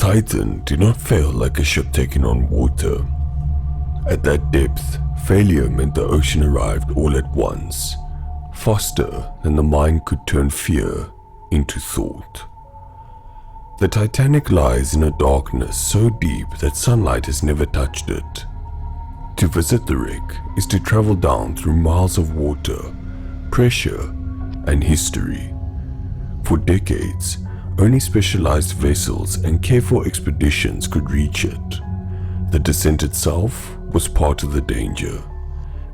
Titan did not fail like a ship taking on water. At that depth, failure meant the ocean arrived all at once, faster than the mind could turn fear into thought. The Titanic lies in a darkness so deep that sunlight has never touched it. To visit the wreck is to travel down through miles of water, pressure, and history. For decades, only specialized vessels and careful expeditions could reach it. The descent itself was part of the danger,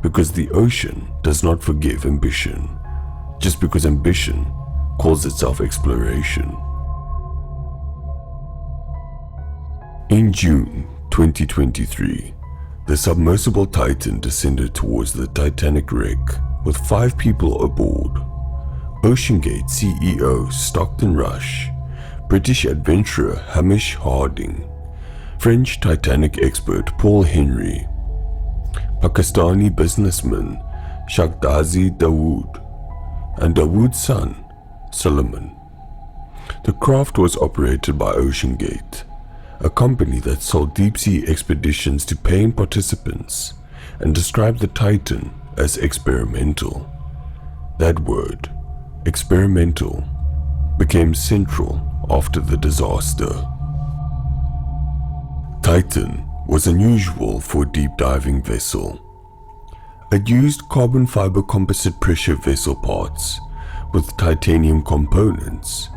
because the ocean does not forgive ambition, just because ambition calls itself exploration. In June 2023, the submersible Titan descended towards the Titanic wreck with 5 people aboard. OceanGate CEO Stockton Rush, British adventurer Hamish Harding, French Titanic expert Paul-Henri, Pakistani businessman Shagdazi Dawood, and Dawood's son, Solomon. The craft was operated by OceanGate, a company that sold deep-sea expeditions to paying participants and described the Titan as experimental. That word, experimental, became central after the disaster. Titan was unusual for a deep-diving vessel. It used carbon fiber composite pressure vessel parts with titanium components.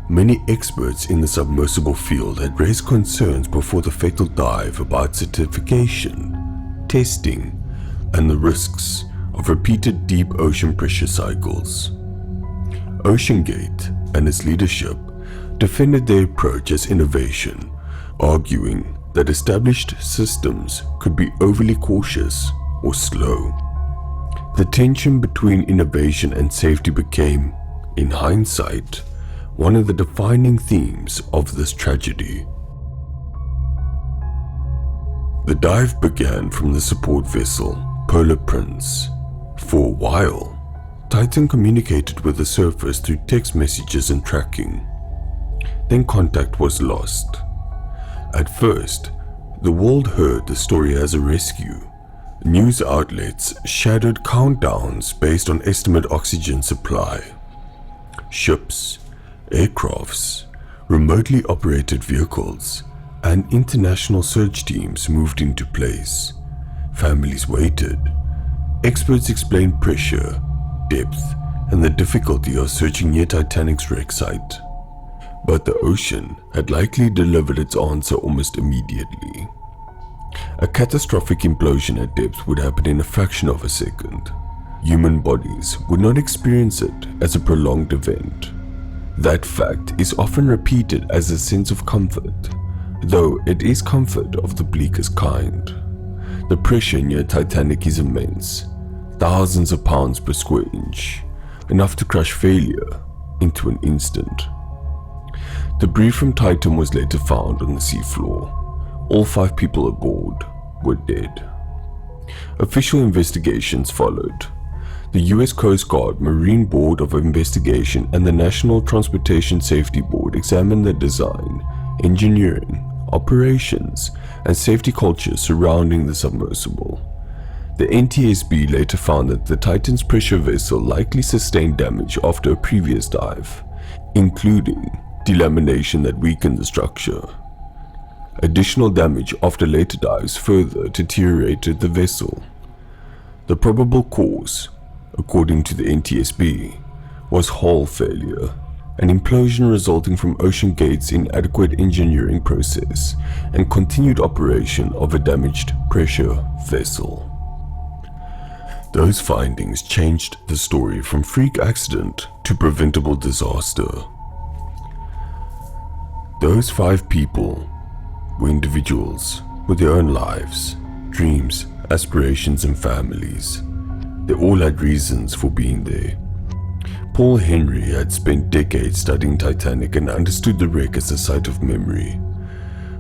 Many experts in the submersible field had raised concerns before the fatal dive about certification, testing, and the risks of repeated deep ocean pressure cycles. OceanGate and its leadership defended their approach as innovation, arguing that established systems could be overly cautious or slow. The tension between innovation and safety became, in hindsight, one of the defining themes of this tragedy. The dive began from the support vessel, Polar Prince. For a while, Titan communicated with the surface through text messages and tracking. Then contact was lost. At first, the world heard the story as a rescue. News outlets shadowed countdowns based on estimate oxygen supply. Ships, aircrafts, remotely operated vehicles, and international search teams moved into place. Families waited. Experts explained pressure, depth, and the difficulty of searching near Titanic's wreck site. But the ocean had likely delivered its answer almost immediately. A catastrophic implosion at depth would happen in a fraction of a second. Human bodies would not experience it as a prolonged event. That fact is often repeated as a sense of comfort, though it is comfort of the bleakest kind. The pressure near Titanic is immense, thousands of pounds per square inch, enough to crush failure into an instant. Debris from Titan was later found on the seafloor. All 5 people aboard were dead. Official investigations followed. The U.S. Coast Guard, Marine Board of Investigation, and the National Transportation Safety Board examined the design, engineering, operations, and safety culture surrounding the submersible. The NTSB later found that the Titan's pressure vessel likely sustained damage after a previous dive, including delamination that weakened the structure. Additional damage after later dives further deteriorated the vessel. The probable cause, according to the NTSB, was hull failure, an implosion resulting from OceanGate's inadequate engineering process and continued operation of a damaged pressure vessel. Those findings changed the story from freak accident to preventable disaster. Those 5 people were individuals with their own lives, dreams, aspirations, and families. They all had reasons for being there. Paul-Henri had spent decades studying Titanic and understood the wreck as a site of memory.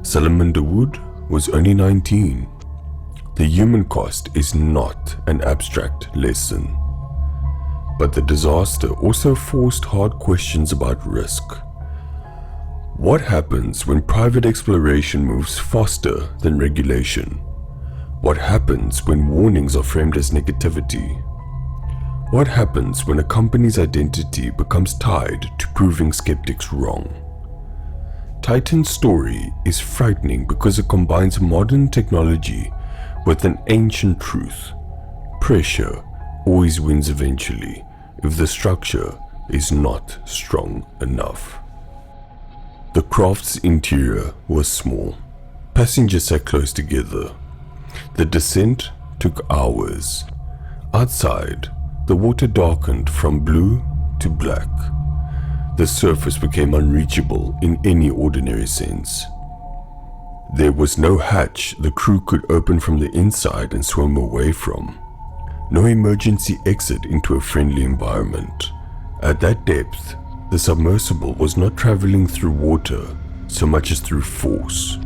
Solomon Dawood was only 19. The human cost is not an abstract lesson. But the disaster also forced hard questions about risk. What happens when private exploration moves faster than regulation? What happens when warnings are framed as negativity? What happens when a company's identity becomes tied to proving skeptics wrong? Titan's story is frightening because it combines modern technology with an ancient truth. Pressure always wins eventually if the structure is not strong enough. The craft's interior was small. Passengers sat close together. The descent took hours. Outside, the water darkened from blue to black. The surface became unreachable in any ordinary sense. There was no hatch the crew could open from the inside and swim away from. No emergency exit into a friendly environment. At that depth, the submersible was not traveling through water so much as through force.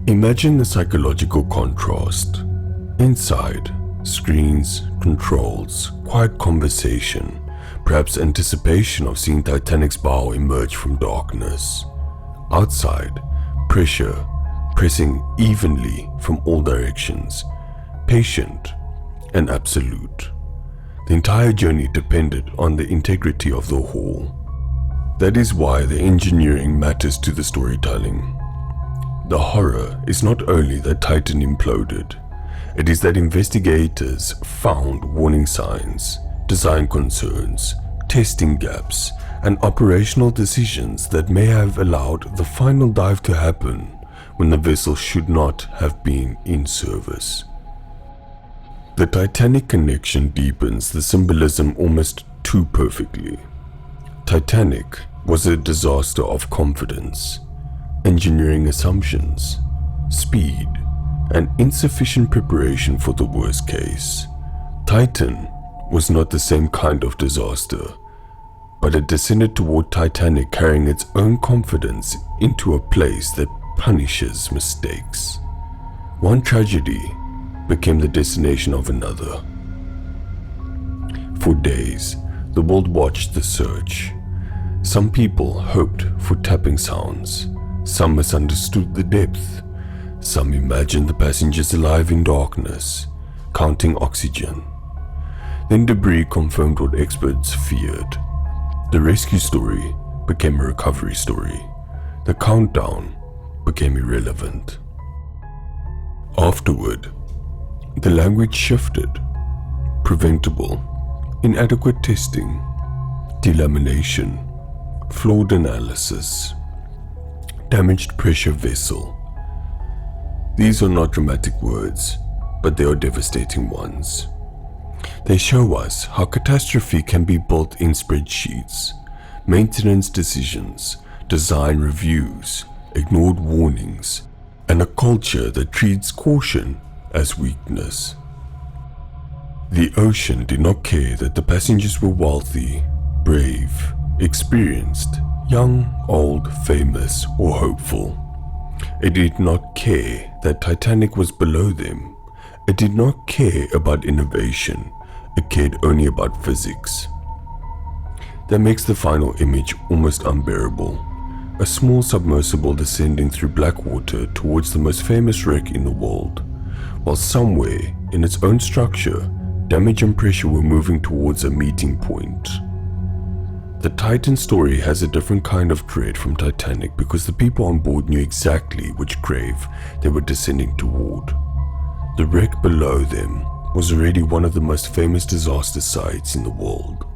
Imagine the psychological contrast. Inside, screens, controls, quiet conversation, perhaps anticipation of seeing Titanic's bow emerge from darkness. Outside, pressure pressing evenly from all directions, patient and absolute. The entire journey depended on the integrity of the hull. That is why the engineering matters to the storytelling. The horror is not only that Titan imploded, it is that investigators found warning signs, design concerns, testing gaps, and operational decisions that may have allowed the final dive to happen when the vessel should not have been in service. The Titanic connection deepens the symbolism almost too perfectly. Titanic was a disaster of confidence, engineering assumptions, speed, and insufficient preparation for the worst case. Titan was not the same kind of disaster, but it descended toward Titanic carrying its own confidence into a place that punishes mistakes. One tragedy became the destination of another. For days, the world watched the search. Some people hoped for tapping sounds. Some misunderstood the depth. Some imagined the passengers alive in darkness, counting oxygen. Then debris confirmed what experts feared. The rescue story became a recovery story. The countdown became irrelevant. Afterward, the language shifted. Preventable, inadequate testing, delamination, flawed analysis, damaged pressure vessel. These are not dramatic words, but they are devastating ones. They show us how catastrophe can be built in spreadsheets, maintenance decisions, design reviews, ignored warnings, and a culture that treats caution as weakness. The ocean did not care that the passengers were wealthy, brave, experienced, young, old, famous, or hopeful. It did not care that Titanic was below them. It did not care about innovation. It cared only about physics. That makes the final image almost unbearable. A small submersible descending through black water towards the most famous wreck in the world, while somewhere in its own structure, damage and pressure were moving towards a meeting point. The Titan story has a different kind of dread from Titanic because the people on board knew exactly which grave they were descending toward. The wreck below them was already one of the most famous disaster sites in the world.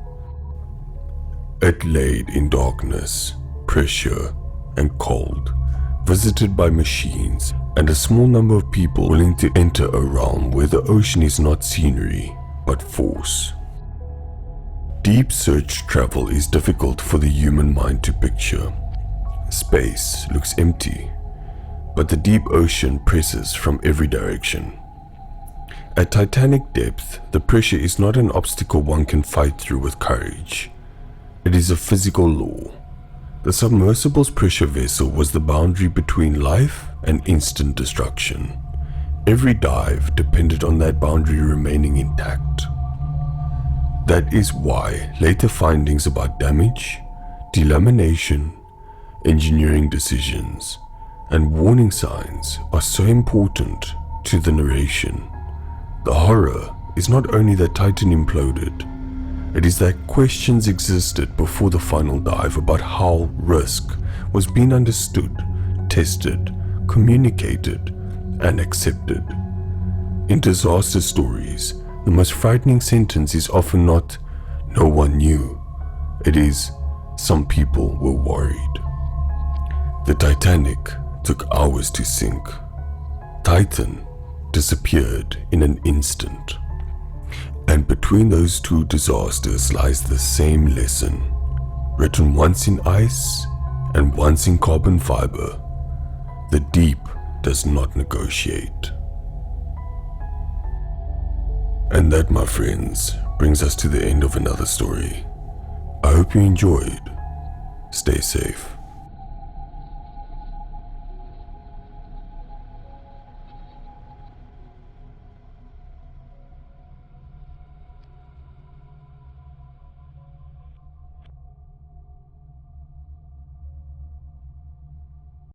It laid in darkness, pressure, and cold, visited by machines and a small number of people willing to enter a realm where the ocean is not scenery, but force. Deep search travel is difficult for the human mind to picture. Space looks empty, but the deep ocean presses from every direction. At Titanic depth, the pressure is not an obstacle one can fight through with courage. It is a physical law. The submersible's pressure vessel was the boundary between life and instant destruction. Every dive depended on that boundary remaining intact. That is why later findings about damage, Delamination, engineering decisions, and warning signs are so important to the narration. The horror is not only that Titan imploded, it is that questions existed before the final dive about how risk was being understood, tested, communicated, and accepted. In disaster stories, the most frightening sentence is often not, "No one knew." It is, "Some people were worried." The Titanic took hours to sink. Titan disappeared in an instant. And between those two disasters lies the same lesson, written once in ice and once in carbon fiber. The deep does not negotiate. And that, my friends, brings us to the end of another story. I hope you enjoyed. Stay safe.